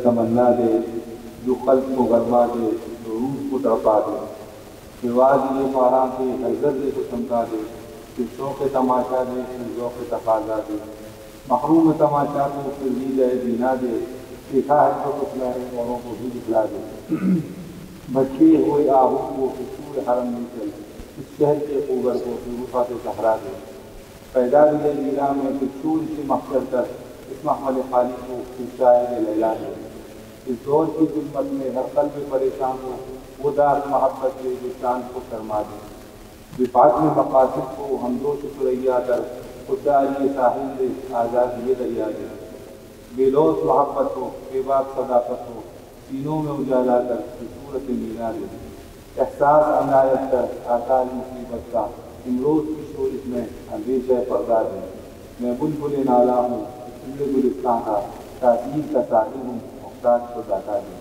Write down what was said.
تمنا دے، جو قلب کو گرما دے، جو روح کو تڑپا دے، رواج یہ پاراں کے حضرت کو چمکا دے، پھر شوق تماشا دے، پھر ذوق تقاضا دے، محروم تماشا کو پھر لی جائے بینا دے، دیکھا ہے تو کچھ لائے اوروں کو بھی دکھلا دے، بھٹکے ہوئے آہو کو پھر حرم میں چل، اس شہر کے خوبر کو پھر وفات صحرا دے، پیدا بھی میرا میں پھر چھوڑ سے محشر تک، اس محمل خالی کو پھر شاعر لیلا دے، اس دور کی ظلمت میں ہر قلب پریشان ہو، وہ دار محبت دے جو چاند کو شرما دے، وفاق میں مقاصد کو ہم دو شکریہ کر، خودداری ساحل دے آزاد یہ دریا دے، بے لوث محبت ہو، بے باک صداقت ہو، سینوں میں اجالا کر صورت مینا دے، احساس عنایت کر آثار مصیبت کا، امروز کی شورش میں اندیشہ پردہ دے، میں بلبل نالا ہوں، سورج گلستان کا، تاثیر کا ساحل ہوں، محتاج کو داتا دے۔